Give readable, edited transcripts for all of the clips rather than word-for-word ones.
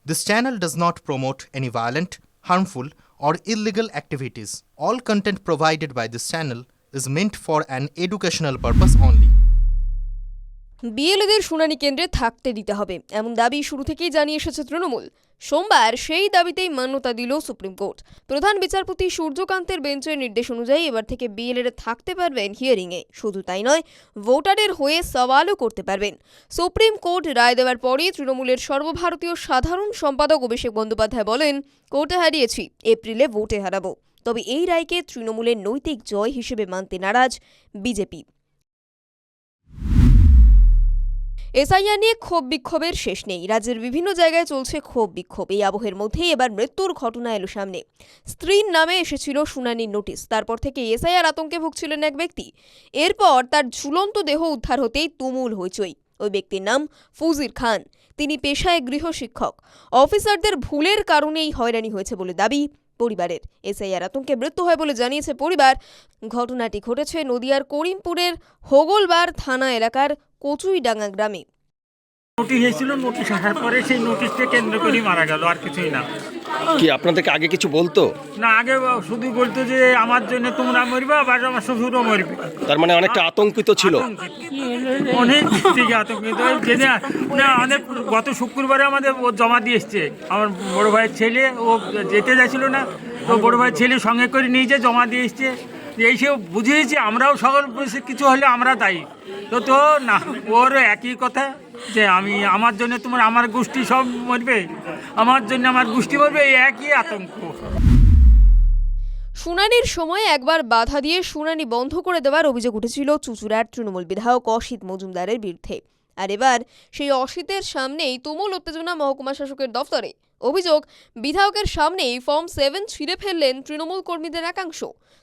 This channel does not promote any violent, harmful, or illegal activities. All content provided by this channel is meant for an educational purpose only. বিএলএদের শুনানি কেন্দ্রে থাকতে দিতে হবে এমন দাবি শুরু থেকেই জানিয়ে এসেছে তৃণমূল। সোমবার সেই দাবিতেই মান্যতা দিল সুপ্রিম কোর্ট। প্রধান বিচারপতি সূর্যকান্তের বেঞ্চের নির্দেশ অনুযায়ী এবার থেকে বিএলএরা থাকতে পারবেন হিয়ারিংয়ে। শুধু তাই নয়, ভোটারের হয়ে সওয়ালও করতে পারবেন। সুপ্রিম কোর্ট রায় দেওয়ার পরে তৃণমূলের সর্বভারতীয় সাধারণ সম্পাদক অভিষেক বন্দ্যোপাধ্যায় বলেন, কোর্টে হারিয়েছি, এপ্রিলে ভোটে হারাবো। তবে এই রায়কে তৃণমূলের নৈতিক জয় হিসেবে মানতে নারাজ বিজেপি। এসআইআর নিয়ে ক্ষোভ বিক্ষোভের শেষ নেই। রাজ্যের বিভিন্ন জায়গায় চলছে ক্ষোভ বিক্ষোভ। এই আবহের মধ্যেই এবার মৃত্যুর ঘটনা এলো সামনে। স্ত্রীর নামে এসেছিল শুনানির নোটিশ। তারপর থেকে এসআইআর আতঙ্কে ভুগছিলেন এক ব্যক্তি। এরপর তার ঝুলন্ত দেহ উদ্ধার হতেই তুমুল হইচই। ওই ব্যক্তির নাম ফুজির খান। তিনি পেশায় গৃহশিক্ষক। অফিসারদের ভুলের কারণেই হয়রানি হয়েছে বলে দাবি পরিবারের। এসআইআর আতঙ্কে মৃত্যু হয় বলে জানিয়েছে পরিবার। ঘটনাটি ঘটেছে নদিয়ার করিমপুরের হোগলবার থানা এলাকার কচুইডাঙ্গা গ্রামে। নোটিশ এসেছিল, নোটিশ আসার পরে সেই নোটিশকে কেন্দ্র করে মারা গেল, আর কিছুই না। কি আপনাদেরকে আগে কিছু বলতো? না, আগে শুধু বলতো যে আমার জন্য তোমরা মরবা বা আমার শ্বশুরও মরবে। তার মানে অনেকটা আতঙ্কিত ছিল। অনেক থেকে আতঙ্কিত জেনে না, অনেক গত শুক্রবারে আমাদের ও জমা দিয়ে এসছে। আমার বড় ভাইয়ের ছেলে, ও যেতে যাচ্ছিল না, তো বড় ভাইয়ের ছেলে সঙ্গে করে নিয়ে যে জমা দিয়ে এসছে। এইসব বুঝিয়েছি, আমরাও সকল কিছু হলে আমরা দায়ী। তো না, ওর একই কথা যে আমার জন্য তোমার আমার গোষ্ঠী সব মরবে, আমার জন্য আমার গোষ্ঠী মরবে, এই একই আতঙ্ক। শুনানির সময় একবার বাধা দিয়ে শুনানি বন্ধ করে দেওয়ার অভিযোগ উঠেছিল চুঁচুড়ার তৃণমূল বিধায়ক অসিত মজুমদারের বিরুদ্ধে। আর এবার সেই অসিতের সামনেই তুমুল উত্তেজনা মহকুমা শাসকের দফতরে। অভিযোগ, বিধায়কের সামনেই ফর্ম 7 ছিঁড়ে ফেললেন তৃণমূল কর্মীদের একাংশ।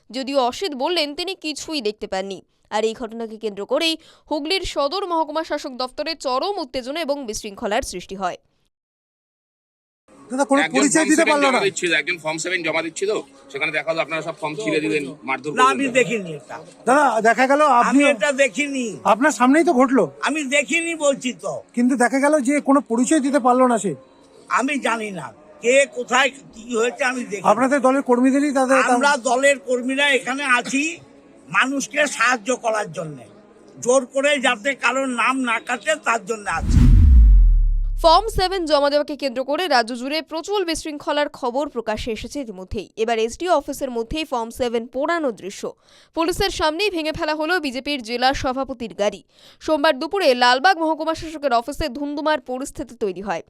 যদিও অসিত বললেন তিনি কিছুই দেখতে পাননি। আর এই ঘটনাকে কেন্দ্র করেই হুগলির সদর মহকুমা শাসক দফতরে চরম উত্তেজনা এবং বিশৃঙ্খলার সৃষ্টি হয়। দাদা কোনো পরিচয় দিতে পারলো না। একজন ফর্ম 7 জমা দিচ্ছিল, সেখানে দেখা হলো আপনারা সব ফর্ম ছিঁড়ে দিলেন, মারধর না, করলেন। আমি দেখিনি এটা। দাদা দেখা গেল আমি আপনি এটা দেখিনি, আপনার সামনেই তো ঘটলো। আমি দেখিনি বলছি তো। কিন্তু দেখা গেল যে কোনো পরিচয় দিতে পারলো না সে। আমি জানি না কে কোথায় কি হয়েছে, আমি দেখি। আপনাদের দলের কর্মীদেরই তাদের আমরা দলের কর্মীরা এখানে আছি মানুষকে সাহায্য করার জন্য, জোর করে যাতে কারোর নাম না কাটে তার জন্য আছি। ফর্ম 7 জমা দেওয়াকে কেন্দ্র করে রাজ্য জুড়ে প্রচুর বিশৃঙ্খলার খবর প্রকাশ্যে এসেছে ইতিমধ্যেই। এবার এসডিও অফিসের মধ্যেই ফর্ম 7 পোড়ানোর দৃশ্য। পুলিশের সামনেই ভেঙে ফেলা হলো বিজেপির জেলা সভাপতির গাড়ি। সোমবার দুপুরে লালবাগ মহকুমা শাসকের অফিসে ধুন্ধুমার পরিস্থিতি তৈরি হয়।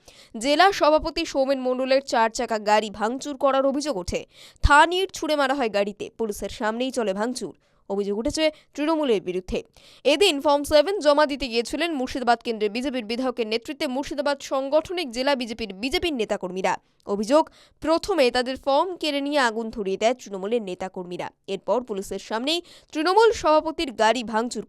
জেলা সভাপতি সৌমেন মণ্ডলের 4 চাকা গাড়ি ভাঙচুর করার অভিযোগ ওঠে। থান ইট ছুড়ে মারা হয় গাড়িতে। পুলিশের সামনেই চলে ভাঙচুর। অভিযোগ উঠেছে তৃণমূলের বিরুদ্ধে। এদিন ফর্ম 7 জমা দিতে গিয়েছিলেন মুর্শিদাবাদ কেন্দ্রের বিজেপির বিধায়কের নেতৃত্বে মুর্শিদাবাদ সাংগঠনিক জেলা বিজেপির নেতাকর্মীরা। অভিযোগ, প্রথমে তাদের ফর্ম কেড়ে নিয়ে আগুন ধরিয়ে দেয় তৃণমূলের নেতাকর্মীরা। এরপর পুলিশের সামনেই তৃণমূল সভাপতির গাড়ি ভাঙচুর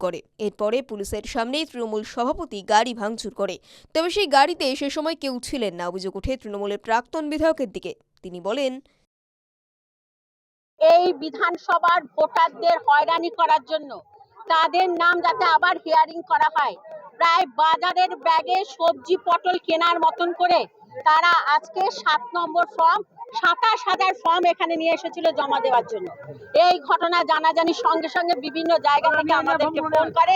করে। তবে সেই গাড়িতে সে সময় কেউ ছিলেন না। অভিযোগ ওঠে তৃণমূলের প্রাক্তন বিধায়কের দিকে। তিনি বলেন, এই বিধানসভার ভোটারদের হয়রানি করার জন্য তাদের নাম যাতে আবার হিয়ারিং করা হয়, প্রায় বাজারের ব্যাগে সবজি পটল কেনার মতন করে তারা আজকে 7 নম্বর ফর্ম 27,000 ফর্ম এখানে নিয়ে এসেছিল জমা দেওয়ার জন্য। এই ঘটনা জানাজানির সঙ্গে সঙ্গে বিভিন্ন জায়গা থেকে আমাদেরকে ফোন করে,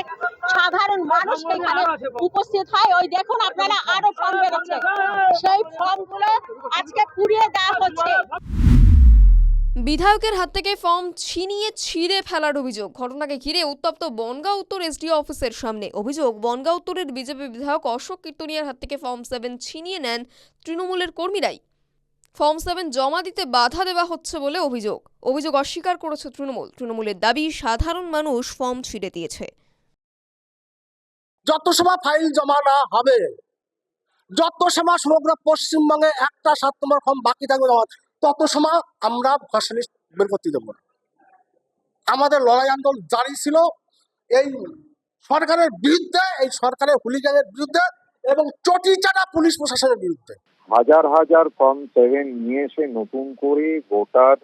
সাধারণ মানুষ এখানে উপস্থিত হয়। ওই দেখুন আপনারা, আরো ফর্ম বেরোচ্ছে, সেই ফর্মগুলো আজকে পুড়িয়ে দেওয়া হচ্ছে। বিধায়কের হাত থেকে ফর্ম ছিঁড়ে ফেলার অভিযোগ। ঘটনাকে ঘিরে উত্তপ্ত বনগাঁ উত্তর এসডিও অফিসের সামনে। অভিযোগ, বনগাঁ উত্তরের বিজেপি বিধায়ক অশোক কীর্তনিয়ার হাত থেকে ফর্ম 7 ছিনিয়ে নেন তৃণমূলের কর্মীরাই। ফর্ম 7 জমা দিতে বাধা দেওয়া হচ্ছে বলে অভিযোগ অস্বীকার করেছে তৃণমূলের দাবি, সাধারণ মানুষ ফর্ম ছিঁড়ে দিয়েছে। যত সময় ফাইল জমা না হবে, যত সময় সমগ্র পশ্চিমবঙ্গে একটা 7 নম্বর ফর্ম বাকি থাকবে জমা, তত সময় আমরা ভর্সা লিস্ট বের করতে দেবো না। আমাদের লড়াই আন্দোলন জারি ছিল এই সরকারের বিরুদ্ধে, এই সরকারের হুলিগানের বিরুদ্ধে এবং চটিচাটা পুলিশ প্রশাসনের বিরুদ্ধে। হাজার হাজার ফর্ম 7 নিয়ে এসে নতুন করে ভোটার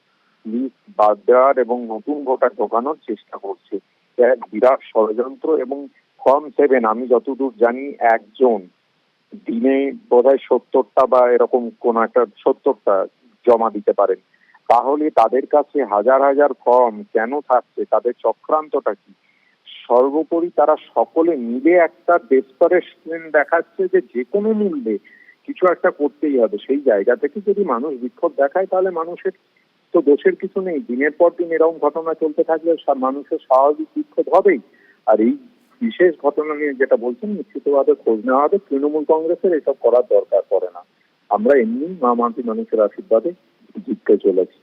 লিস্ট বাদ দেওয়ার এবং নতুন ভোটার ঢোকানোর চেষ্টা করছে। এক বিরাট ষড়যন্ত্র। এবং ফর্ম 7 আমি যতদূর জানি একজন দিনে বোধহয় 70টা বা এরকম কোন একটা 70টা জমা দিতে পারেন, তাহলে তাদের কাছে হাজার হাজার ফর্ম কেন থাকছে, তাদের চক্রান্তটা কি? সর্বোপরি তারা সকলে মিলে একটা ডেসপারেশন দেখাচ্ছে যে কোনো মূল্যে কিছু একটা করতেই হবে। সেই জায়গা থেকে যদি মানুষ বিক্ষোভ দেখায় তাহলে মানুষের তো দোষের কিছু নেই। দিনের পর দিন এরকম ঘটনা চলতে থাকলে মানুষের স্বাভাবিক বিক্ষোভ হবেই। আর এই বিশেষ ঘটনা নিয়ে যেটা বলছেন, নিশ্চিতভাবে খোঁজ নেওয়া হবে। তৃণমূল কংগ্রেসের এসব করার দরকার পড়ে না। আমরা এমনি মা মাটি মানুষের আশীর্বাদে জিততে চলেছি।